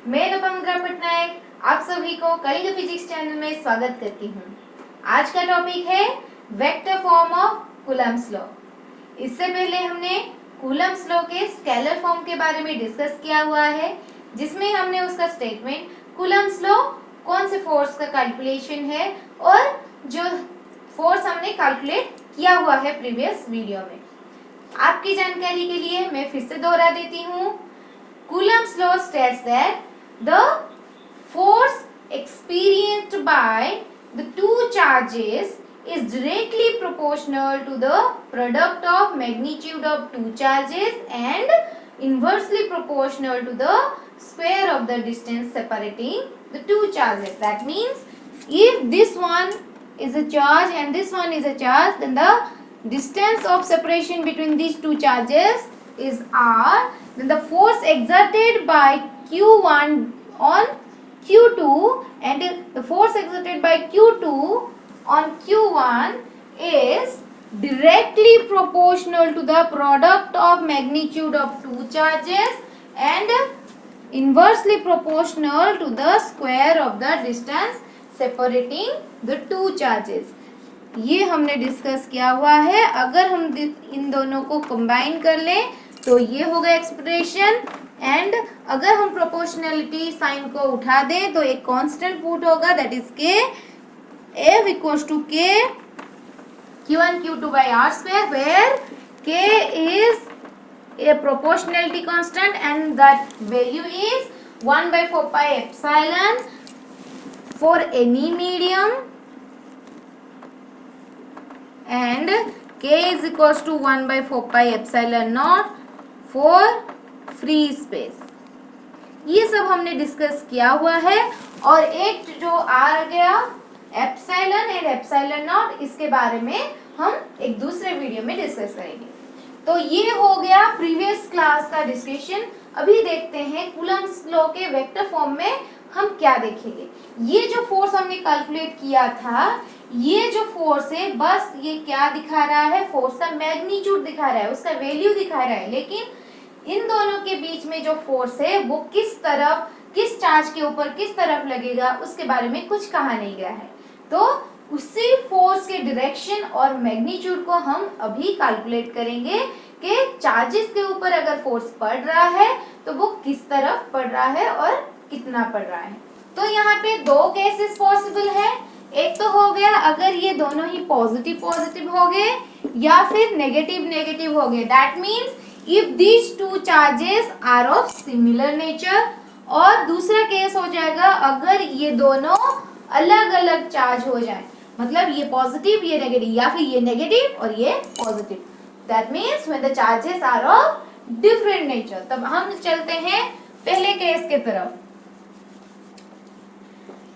मैं लोपामुद्रा पटनायक आप सभी को कलिंग फिजिक्स चैनल में स्वागत करती हूँ। आज का टॉपिक है vector form of Coulomb's law. इससे पहले हमने कूलम्ब्स लॉ के स्केलर फॉर्म के बारे में डिस्कस किया हुआ है, जिसमें हमने उसका स्टेटमेंट कूलम्ब्स लॉ कौन से फोर्स का कैलकुलेशन है और जो फोर्स हमने कैलकुलेट किया हुआ है प्रीवियस वीडियो में। आपकी जानकारी के लिए मैं फिर से दोहरा देती हूँ। Coulomb's law states that the force experienced by the two charges is directly proportional to the product of magnitude of two charges and inversely proportional to the square of the distance separating the two charges. That means if this one is a charge and this one is a charge, then the distance of separation between these two charges is r. Then the force exerted by Q1 on Q2 and the force exerted by Q2 on Q1 is directly proportional to the product of magnitude of two charges and inversely proportional to the square of the distance separating the two charges. ये हमने discuss किया हुआ है। अगर हम इन दोनों को combine कर लें तो ये होगा एक्सप्रेशन, एंड अगर हम प्रोपोर्शनलिटी साइन को उठा दें तो एक कांस्टेंट पुट होगा, दैट इज के F इक्वल्स टू के Q1 Q2 by R square, where K is a proportionality constant and that value is 1 by 4 pi epsilon for any medium and K is equals to 1 by 4 pi epsilon naught for free space. ये सब हमने discuss किया हुआ है। और एक जो आ गया एप्सिलॉन एंड एप्सिलॉन नॉट, इसके बारे में हम एक दूसरे वीडियो में डिस्कस करेंगे। तो ये हो गया प्रीवियस क्लास का डिस्कशन। अभी देखते हैं कूलम्ब्स लॉ के वेक्टर फॉर्म में हम क्या देखेंगे। ये जो फोर्स हमने कैलकुलेट किया था, ये जो फोर्स है बस ये क्या दिखा रहा है, फोर्स का मैग्नीट्यूड दिखा रहा है, उसका वैल्यू दिखा रहा है, लेकिन इन दोनों के बीच में जो फोर्स है वो किस तरफ, किस चार्ज के ऊपर किस तरफ लगेगा उसके बारे में कुछ कहा नहीं गया है। तो उसी फोर्स के डायरेक्शन और मैग्नीट्यूड को हम अभी कैलकुलेट करेंगे कि चार्जेस के ऊपर अगर फोर्स पड़ रहा है तो वो किस तरफ पड़ रहा है और कितना पड़ रहा है। तो यहाँ पे दो केसेस पॉसिबल है। एक तो हो गया अगर ये दोनों ही पॉजिटिव पॉजिटिव हो गए या फिर नेगेटिव नेगेटिव हो गए, that means if these two charges are of similar nature। और दूसरा केस हो जाएगा अगर ये दोनों अलग अलग चार्ज हो जाए, मतलब ये पॉजिटिव ये नेगेटिव या फिर ये नेगेटिव और ये positive, that means when the charges are of different nature. तब हम चलते हैं पहले केस के तरफ।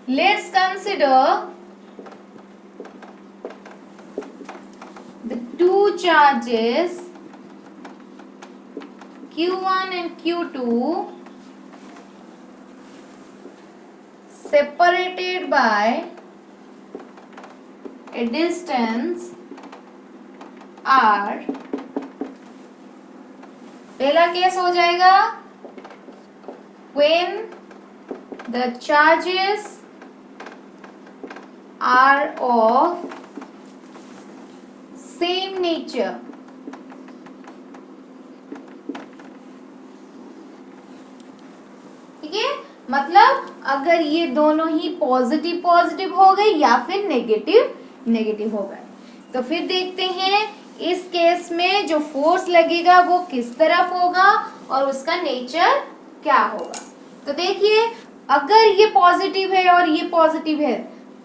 Let's consider the two charges Q1 and Q2 separated by a distance R। पहला केस हो जाएगा when the charges are of same nature। ठीक है, मतलब अगर ये दोनों ही पॉजिटिव पॉजिटिव हो गए या फिर नेगेटिव नेगेटिव हो गए, तो फिर देखते हैं इस केस में जो फोर्स लगेगा वो किस तरफ होगा और उसका नेचर क्या होगा। तो देखिए अगर ये पॉजिटिव है और ये पॉजिटिव है,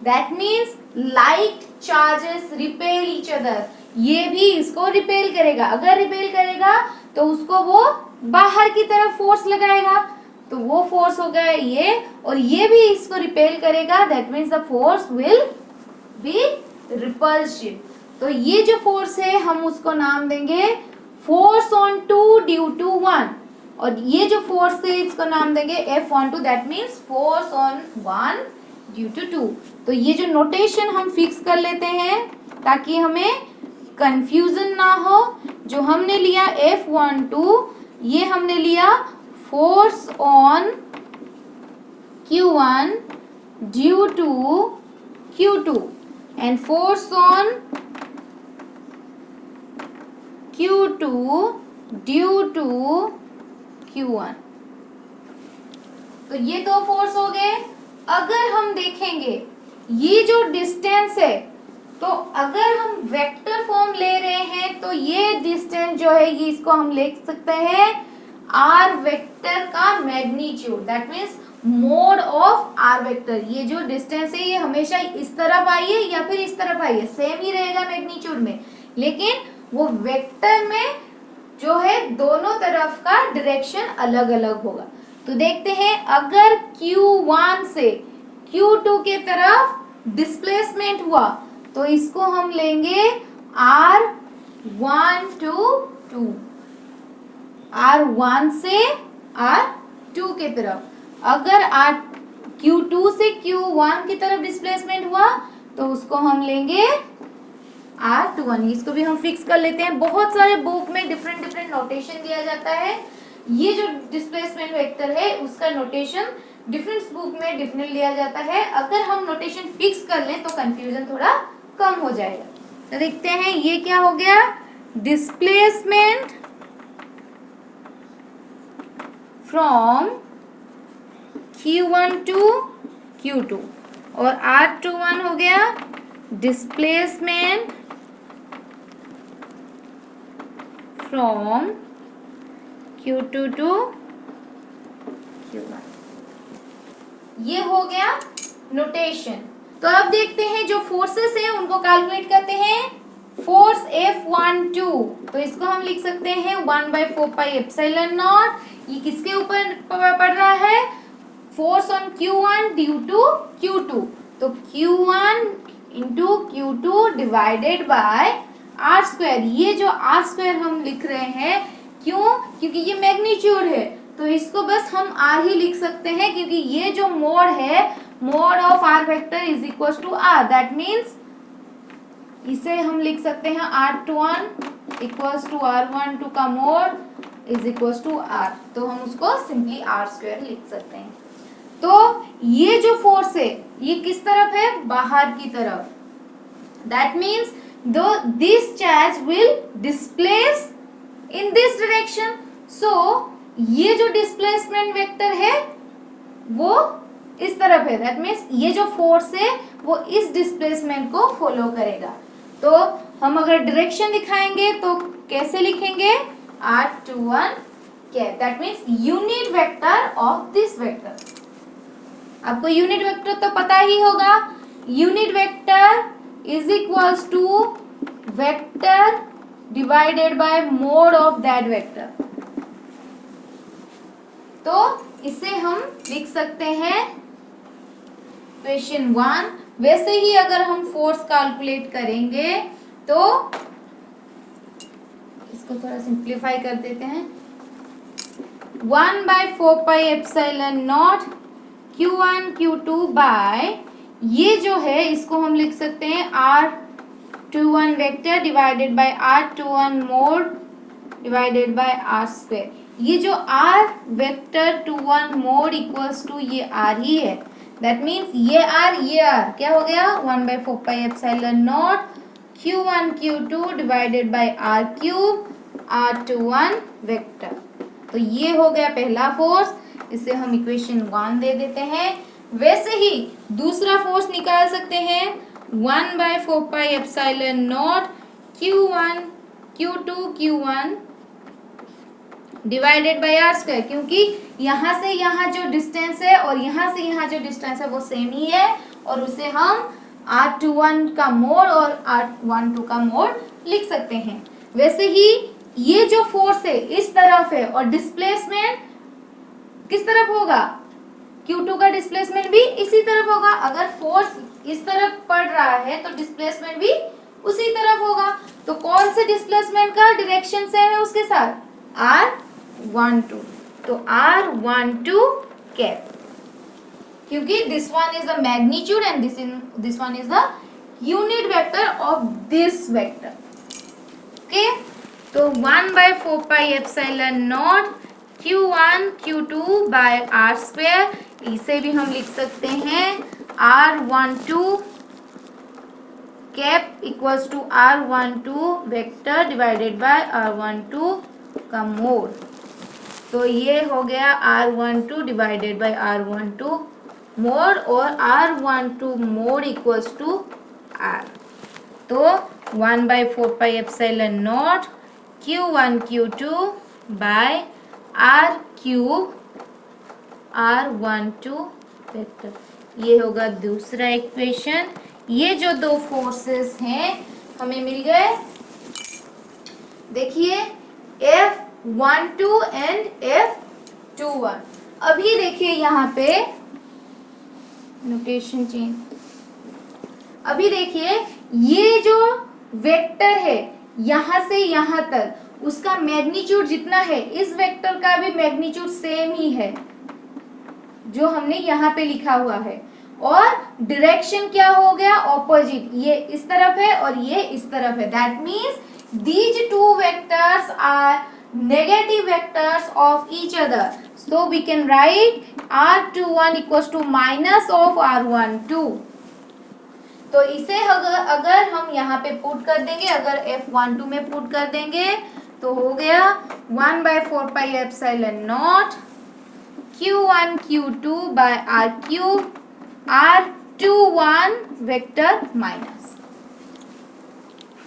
that means like charges repel each other. ये भी इसको रिपेल करेगा, अगर रिपेल करेगा तो उसको वो बाहर की तरफ फोर्स लगाएगा, तो वो फोर्स हो गया ये, और ये भी इसको रिपेल करेगा, that means the force will be repulsive. तो ये जो फोर्स है हम उसको नाम देंगे force on two due to one, और ये जो फोर्स है इसको नाम देंगे F on two, that means force on one due to two. तो ये जो नोटेशन हम फिक्स कर लेते हैं ताकि हमें कंफ्यूजन ना हो। जो हमने लिया F12, ये हमने लिया force on Q1 due to Q2 and force on Q2 due to Q1। तो ये दो फोर्स हो गए। अगर हम देखेंगे ये जो डिस्टेंस है, तो अगर हम वेक्टर फॉर्म ले रहे हैं तो ये डिस्टेंस जो है ये इसको हम लिख सकते हैं आर वेक्टर का magnitude, that means mod of R vector. ये जो डिस्टेंस है ये हमेशा इस तरफ आई है या फिर इस तरफ आई है, सेम ही रहेगा मैग्नीट्यूड में, लेकिन वो वेक्टर में जो है दोनों तरफ का डायरेक्शन अलग अलग होगा। तो देखते हैं, अगर Q1 से Q2 के तरफ डिस्प्लेसमेंट हुआ तो इसको हम लेंगे R1 to 2, R1 से R2 के तरफ। अगर Q2 से Q1 की तरफ डिस्प्लेसमेंट हुआ तो उसको हम लेंगे R21। इसको भी हम फिक्स कर लेते हैं। बहुत सारे बुक में डिफरेंट डिफरेंट नोटेशन दिया जाता है। ये जो डिस्प्लेसमेंट वेक्टर है उसका नोटेशन डिफरेंट बुक में डिफरेंट दिया जाता है। अगर हम नोटेशन फिक्स कर लें तो कंफ्यूजन थोड़ा कम हो जाएगा। तो देखते हैं ये क्या हो गया, displacement from Q1 to Q2 और R21 हो गया displacement from Q2 to Q1। ये हो गया नोटेशन। तो अब देखते हैं जो फोर्सेस हैं उनको कैलकुलेट करते हैं। फोर्स F12 तो इसको हम लिख सकते हैं 1/4πε0। ये किसके ऊपर पड़ रहा है, force on Q1 due to Q2। तो Q1 into Q2 divided by R²। ये जो R² हम लिख रहे हैं, क्यों, क्योंकि ये मैग्नीट्यूड है तो इसको बस हम R ही लिख सकते हैं, क्योंकि ये जो मोड है, mod of R vector is equal to R, that means इसे हम लिख सकते हैं R21 इक्वल्स टू R12 का mod is equals to R। तो हम उसको सिंपली R² लिख सकते हैं। तो ये जो फोर्स है ये किस तरफ है, बाहर की तरफ, that means this charge will displace in this direction. So ये जो डिस्प्लेसमेंट वेक्टर है वो इस तरफ है, दैट मीन्स ये जो फोर्स है वो इस डिस्प्लेसमेंट को फॉलो करेगा। तो हम अगर डायरेक्शन दिखाएंगे तो कैसे लिखेंगे, R21 cap, that means unit vector of this vector. आपको यूनिट वेक्टर तो पता ही होगा, unit vector is equals to vector divided by mod of that vector. तो इसे हम लिख सकते हैं क्वेश्चन 1। वैसे ही अगर हम फोर्स कैलकुलेट करेंगे तो इसको थोड़ा सिंप्लीफाई कर देते हैं, 1/4πε0 Q1 Q2 बाय, ये जो है इसको हम लिख सकते हैं R21 vector divided by R21 mod divided by R²। ये जो R vector 21 mod equals to ये R ही है, दैट मीन्स ये R क्या हो गया, 1/4πε0 Q1 Q2 divided by R³ R21 vector. तो ये हो गया पहला फोर्स, इसे हम इक्वेशन 1 दे देते हैं। वैसे ही दूसरा फोर्स निकाल सकते हैं 1/4πε0 Q1 Q2 Q1 divided by R², क्योंकि यहाँ से यहाँ जो डिस्टेंस है और यहाँ से यहाँ जो डिस्टेंस है वो सेम ही है, और उसे हम R21 का मोड और R12 का मोड लिख सकते हैं। वैसे ही ये जो फोर्स है इस तरफ है और डिस्प्लेसमेंट किस तरफ होगा, Q2 का डिस्प्लेसमेंट भी इसी तरफ होगा। अगर फोर्स इस तरफ पड़ रहा है तो डिस्प्लेसमेंट भी उसी तरफ होगा। तो कौन से डिस्प्लेसमेंट का डायरेक्शन सेम है उसके साथ, R12। तो R12 कैप, क्योंकि this one is the magnitude and this one is the unit vector of this vector. Okay, तो 1/4πε0 Q1 Q2 by R square, इसे भी हम लिख सकते हैं R12 cap equals to R12 vector divided by R12 का mode. तो ये हो गया R12 divided by R12 mode और R12 mode equals to R। तो 1/4πε0 Q1 Q2 by R cube R12 vector, ये होगा दूसरा इक्वेशन। ये जो दो फोर्सेस हैं हमें मिल गए, देखिए F12 एंड F21। अभी देखिए यहाँ पे नोटेशन चेंज, अभी देखिए ये जो वेक्टर है यहाँ से यहाँ तक, उसका मैग्नीट्यूड जितना है इस वेक्टर का भी मैग्नीट्यूड सेम ही है जो हमने यहाँ पे लिखा हुआ है, और डायरेक्शन क्या हो गया, ऑपोजिट। ये इस तरफ है और ये इस तरफ है। That means these two vectors are negative vectors of each other, so we can write R21 equals to minus of R12। तो इसे अगर हम यहाँ पे पुट कर देंगे, अगर F12 में पुट कर देंगे तो हो गया 1/4πε0 Q1 Q2 by R cube R21 vector minus.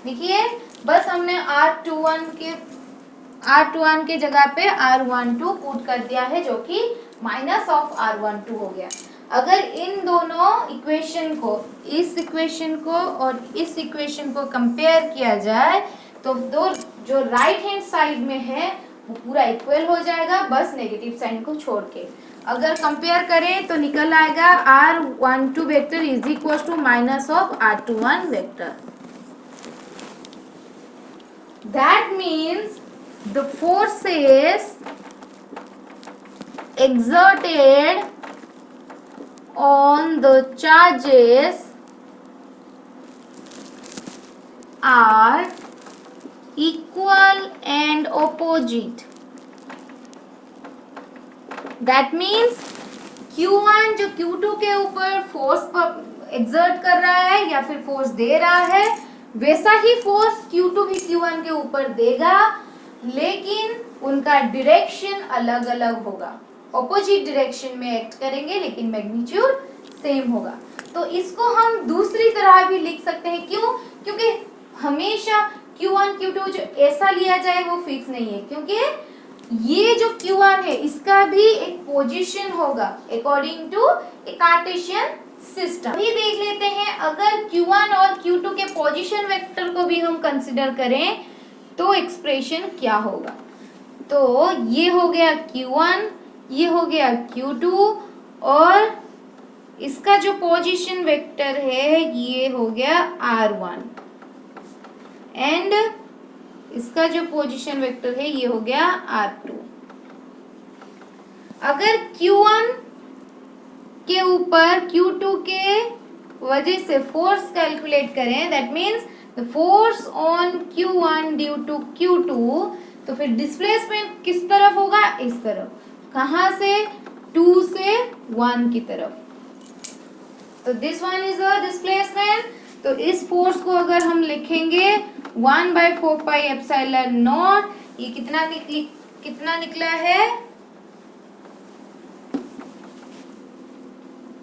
देखिए बस हमने R21 के जगह पे R12 पुट कर दिया है जो कि माइनस ऑफ R12 हो गया। अगर इन दोनों इक्वेशन को, इस इक्वेशन को और इस इक्वेशन को कंपेयर किया जाए तो दो जो राइट हैंड साइड में है वो पूरा इक्वल हो जाएगा, बस नेगेटिव साइन को छोड़ के। अगर कंपेयर करें तो निकल आएगा R12 vector is equal to minus of R21 vector. That means the forces exerted on the charges are equal and opposite. That means Q1 जो Q2 के ऊपर फोर्स एक्सर्ट कर रहा है या फिर फोर्स दे रहा है, वैसा ही फोर्स Q2 भी Q1 के ऊपर देगा, लेकिन उनका डायरेक्शन अलग अलग होगा। ऑपोजिट डायरेक्शन में एक्ट करेंगे लेकिन मैग्नीट्यूड सेम होगा। तो इसको हम दूसरी तरह भी लिख सकते हैं। क्यों? क्योंकि हमेशा Q1 Q2 जो ऐसा लिया जाए वो फिक्स नहीं है, क्योंकि ये जो Q1 है इसका भी एक पोजीशन होगा according to a Cartesian system. अभी देख लेते हैं अगर Q1 और Q2 के पोजीशन वेक्टर को भी हम कंसिडर करें तो एक्सप्रेशन क्या होगा। तो ये हो गया Q1, ये हो गया Q2 और इसका जो पोजीशन वेक्टर है ये हो गया R1 एंड इसका जो पोजीशन वेक्टर है ये हो गया R2। अगर Q1 के ऊपर Q2 के वजह से फोर्स कैलकुलेट करें, that means the force on Q1 due to Q2, तो फिर डिस्प्लेसमेंट किस तरफ होगा, इस तरफ। कहाँ से? 2 से 1 की तरफ। तो this one is a displacement. तो इस फोर्स को अगर हम लिखेंगे 1/4πε0, ये कितना निकला है,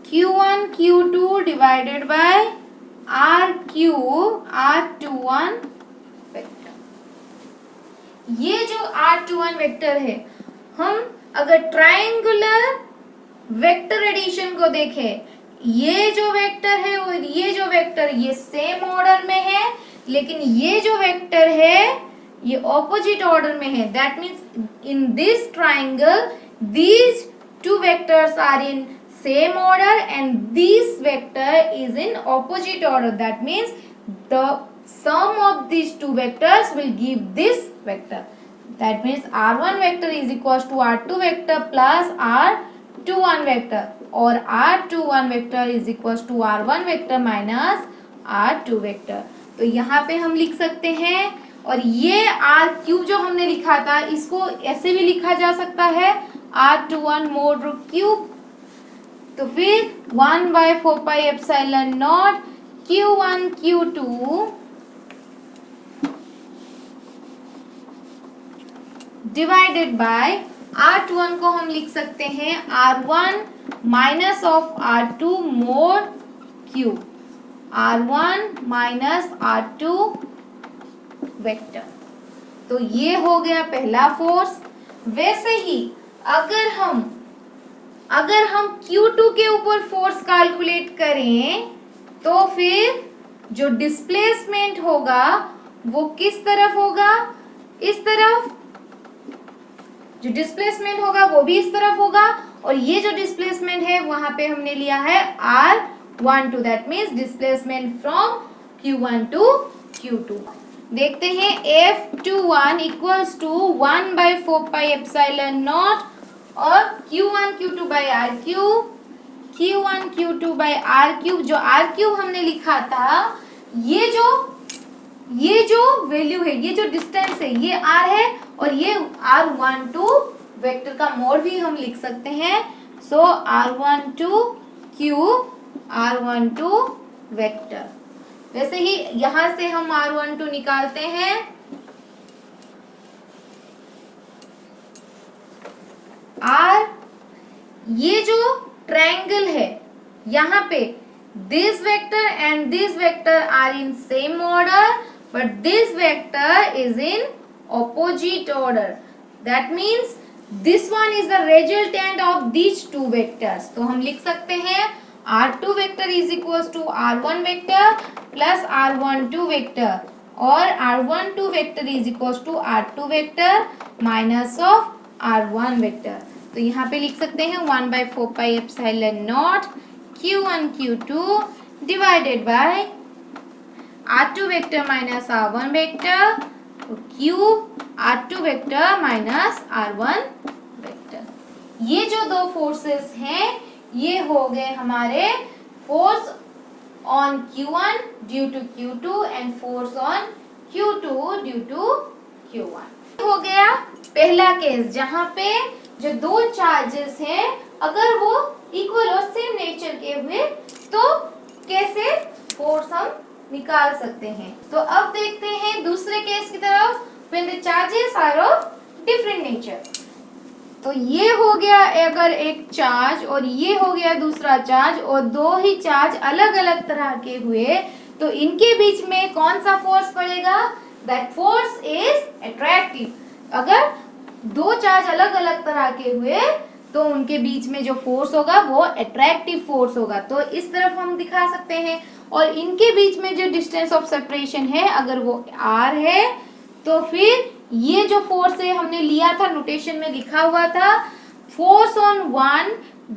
Q1 Q2 divided by R cube R21 vector. ये जो R21 वेक्टर है, हम अगर ट्रायंगुलर वेक्टर एडिशन को देखें, ये जो वेक्टर है और ये जो वेक्टर ये सेम ऑर्डर में है, लेकिन ये जो वेक्टर है ये ऑपोजिट ऑर्डर में है। That means in this triangle these two vectors are in same order and this vector is in opposite order. That means the sum of these two vectors will give this vector. That means R1 vector is equals to R2 vector plus R21 vector, or R21 vector is equals to R1 vector minus R2 vector. तो यहाँ पे हम लिख सकते हैं और ये are cube जो हमने लिखा था इसको ऐसे भी लिखा जा सकता है R21 मोड रूट क्यूब। तो फिर 1/4πε0 Q1 Q2 divided by R21 को हम लिख सकते हैं R1 minus of R2 mode cube, R1 minus R2 vector. तो ये हो गया पहला फोर्स। वैसे ही अगर हम Q2 के ऊपर फोर्स कैलकुलेट करें तो फिर जो डिस्प्लेसमेंट होगा वो किस तरफ होगा, इस तरफ। जो डिस्प्लेसमेंट होगा वो भी इस तरफ होगा और ये जो डिस्प्लेसमेंट है वहां पे हमने लिया है R12, that means displacement from Q1 to Q2। देखते हैं F21 इक्वल्स टू 1/4πε0 और Q1 Q2 by R cube, Q1 Q2 by R cube. जो R क्यूब हमने लिखा था ये जो वैल्यू है, ये जो डिस्टेंस है ये R है और ये R12 वेक्टर का मोड भी हम लिख सकते हैं। सो R12 क्यूब R12 वेक्टर। वैसे ही यहां से हम R12 निकालते हैं। ये जो ट्रायंगल है यहाँ पे this vector and this vector are in same order but this vector is in opposite order, that means this one is the resultant of these two vectors। तो हम लिख सकते हैं R2 vector is equals to R1 vector plus R12 vector और R12 vector is equals to R2 vector minus of R1 vector। तो यहाँ पे लिख सकते हैं 1/4πε0 Q1 Q2 divided by R2 vector minus R1 vector cube R2 vector minus R1 vector। ये जो दो फोर्सेस हैं ये हो गए हमारे force on Q1 due to Q2 and force on Q2 due to Q1। हो गया पहला केस जहां पे जो दो चार्जेस हैं अगर वो इक्वल और सेम नेचर के हुए तो कैसे फोर्स हम निकाल सकते हैं। तो अब देखते हैं दूसरे केस की तरफ, when the charges are of different nature. तो ये हो गया अगर एक चार्ज और ये हो गया दूसरा चार्ज और दो ही चार्ज अलग अलग तरह के हुए तो इनके बीच में कौन सा फोर्स पड़ेगा, दैट फोर्स इज अट्रैक्टिव। अगर दो चार्ज अलग अलग तरह के हुए तो उनके बीच में जो फोर्स होगा वो अट्रैक्टिव फोर्स होगा। तो इस तरफ हम दिखा सकते हैं और इनके बीच में जो डिस्टेंस ऑफ सेपरेशन है अगर वो r है तो फिर ये जो फोर्स है हमने लिया था नोटेशन में लिखा हुआ था force on one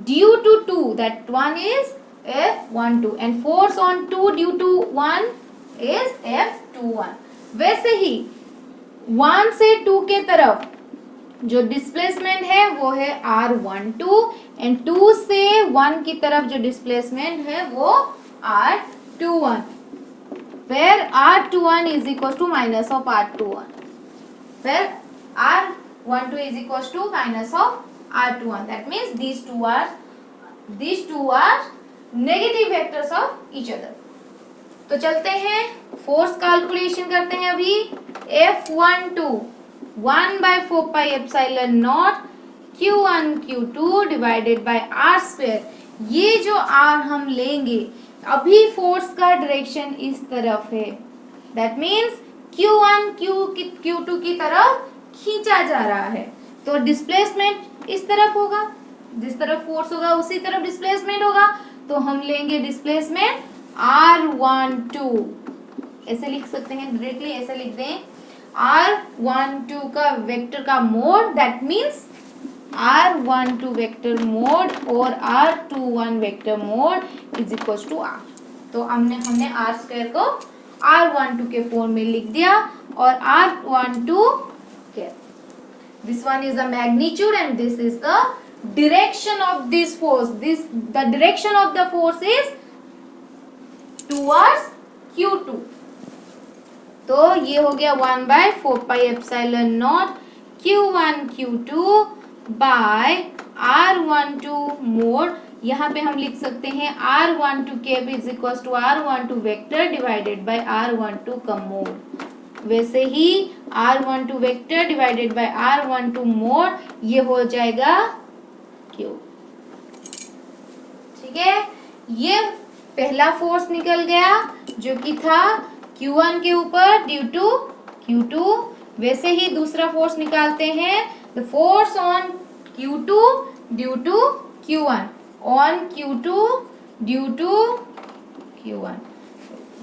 due to two, that one is F12 and force on two due to one is F21। वैसे ही 1 से 2 के तरफ जो डिस्प्लेसमेंट है वो है R12 एंड 2 से 1 की तरफ जो डिस्प्लेसमेंट है वो R21, where R21 is equals to minus of R21, where R12 is equals to minus of R21, that means these two are negative vectors of each other। तो चलते हैं फोर्स कैलकुलेशन करते हैं अभी। F12 1/4πε0 Q1 Q2 divided by R square. ये जो R हम लेंगे अभी फोर्स का डायरेक्शन इस तरफ है, दैट मीन्स Q1 Q2 की तरफ खींचा जा रहा है तो डिस्प्लेसमेंट इस तरफ होगा, जिस तरफ फोर्स होगा उसी तरफ डिस्प्लेसमेंट होगा। तो हम लेंगे डिस्प्लेसमेंट R12, ऐसे लिख सकते हैं डायरेक्टली, ऐसे लिख दें R12 का वेक्टर का mod, that means R12 vector mod और R21 vector mod is equal to R। तो हमने R स्क्वायर को R12 के फॉर्म में लिख दिया और R12 के this one is the magnitude and this is the direction of this force, the direction of the force is towards Q2। तो ये हो गया 1/4πε0 Q1 Q2 bye R12 mode. यहाँ पे हम लिख सकते हैं R12 cap is equal to R12 vector divided by R12 का मोड। वैसे ही R12 vector divided by R12 mod ये हो जाएगा Q। ठीक है, ये पहला फोर्स निकल गया जो कि था Q1 के ऊपर ड्यू टू Q2। वैसे ही दूसरा फोर्स निकालते हैं, the force on Q2 due to Q1 on Q2 due to Q1।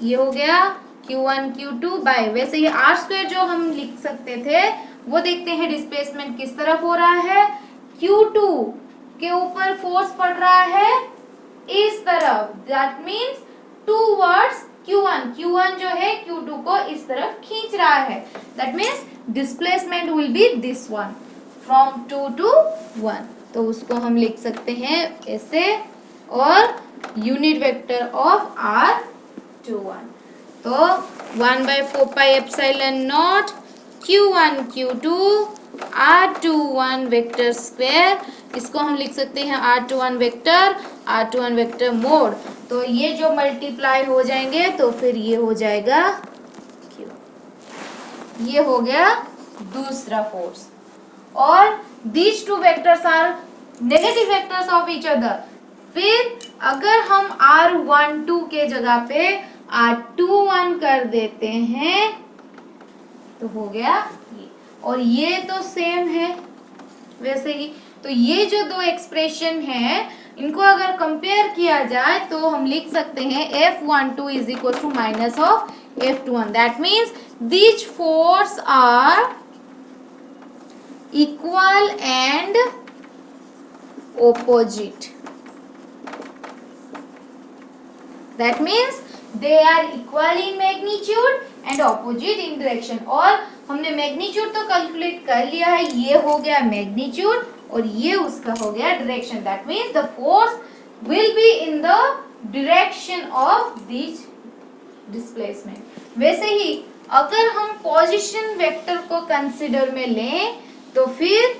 ये हो गया Q1 Q2 बाय, वैसे ये R स्क्वायर जो हम लिख सकते थे वो देखते हैं डिस्प्लेसमेंट किस तरफ हो रहा है। Q2 के ऊपर फोर्स पड़ रहा है इस तरफ, that means towards Q1। Q1 जो है Q2 को इस तरफ खींच रहा है, that means displacement will be this one from 2 to 1। तो उसको हम लिख सकते हैं ऐसे, और यूनिट वेक्टर ऑफ R21। तो 1/4πε0 Q1 Q2 R21 vector square, इसको हम लिख सकते हैं R21 वेक्टर मोड। तो ये जो मल्टीप्लाई हो जाएंगे तो फिर ये हो जाएगा Q। ये हो गया दूसरा फोर्स। और these two vectors are negative vectors of each other। फिर अगर हम R12 के जगह पे R21 कर देते हैं तो हो गया ये, और ये तो सेम है वैसे ही। तो ये जो दो एक्सप्रेशन है इनको अगर कंपेयर किया जाए तो हम लिख सकते हैं F12 is equal to minus of F21। That means these force are equal and opposite। That means they are equal in magnitude and opposite in direction। और हमने मैग्नीट्यूड तो कैलकुलेट कर लिया है, ये हो गया मैग्नीट्यूड और ये उसका हो गया direction. That means the force will be in the direction of this displacement. वैसे ही अगर हम पोजीशन वेक्टर को कंसिडर में लें तो फिर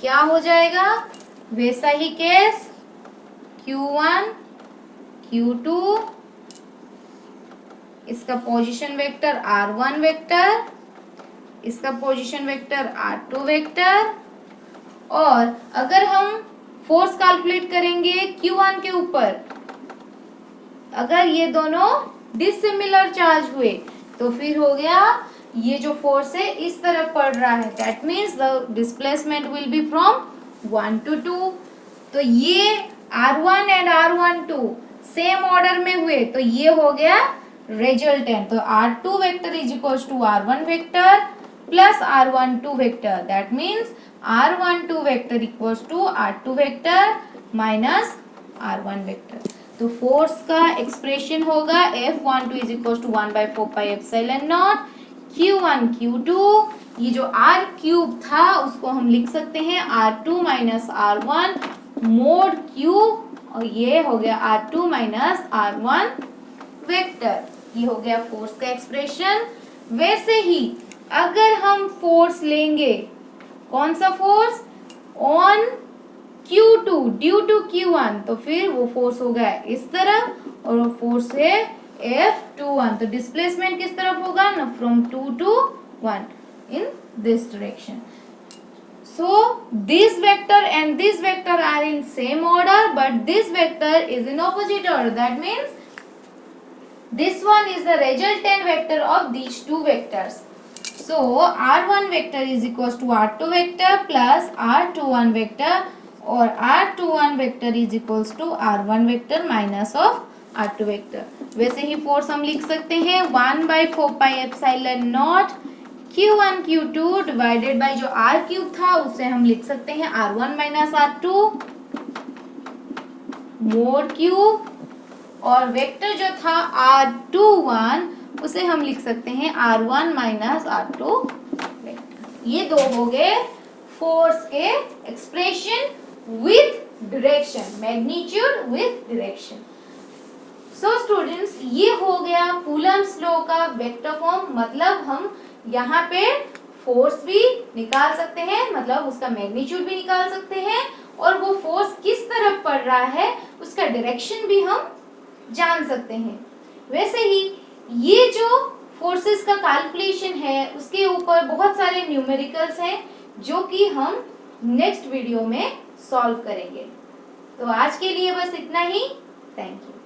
क्या हो जाएगा, वैसा ही केस Q1 Q2, इसका पोजीशन वेक्टर R1 वेक्टर, इसका पोजीशन वेक्टर R2 वेक्टर। और अगर हम फोर्स कैलकुलेट करेंगे Q1 के ऊपर, अगर ये दोनों डिसिमिलर चार्ज हुए तो फिर हो गया ये जो फोर्स है इस तरफ पड़ रहा है, that means the displacement will be from 1 to 2। तो ये R1 and R12 same order में हुए तो ये हो गया रिजल्टेंट। तो R2 vector is equal to R1 vector plus R12 vector, that means R12 vector equals to R2 vector minus R1 vector. तो फोर्स का एक्सप्रेशन होगा F12 is equal to 1/4πε0 Q1 Q2। ये जो R क्यूब था उसको हम लिख सकते हैं R2 minus R1 mode Q, और ये हो गया R2 माइनस R1 वेक्टर। ये हो गया फोर्स का एक्सप्रेशन। वैसे ही अगर हम फोर्स लेंगे, कौन सा force, on Q2 due to Q1, तो फिर वो फोर्स होगा इस तरफ और वो फोर्स है F21। तो डिस्प्लेसमेंट किस तरफ होगा ना, from 2 to 1 in this direction. So this vector and this vector are in same order, but this vector is in opposite order. That means this one is the resultant vector of these two vectors. So R1 vector is equals to R2 vector plus R21 vector, or R21 vector is equals to R1 vector minus of R2 vector। वैसे ही force हम लिख सकते हैं 1/4πε0 Q1 Q2 divided by जो R cube था उसे हम लिख सकते हैं R1 minus R2 mode cube, और वेक्टर जो था R21 उसे हम लिख सकते हैं R1 माइनस R2 वेक्टर। ये दो हो गए फोर्स के expression with direction, magnitude with direction. So students, ये हो गया कूलम्स लॉ का वेक्टर फॉर्म। मतलब हम यहाँ पे फोर्स भी निकाल सकते हैं, मतलब उसका मैग्नीट्यूड भी निकाल सकते हैं, और वो फोर्स किस तरफ पड़ रहा है उसका डायरेक्शन भी हम जान सकते हैं। वैसे ही ये जो फोर्सेस का कैलकुलेशन है उसके ऊपर बहुत सारे न्यूमेरिकल्स हैं जो कि हम नेक्स्ट वीडियो में सॉल्व करेंगे। तो आज के लिए बस इतना ही। Thank you.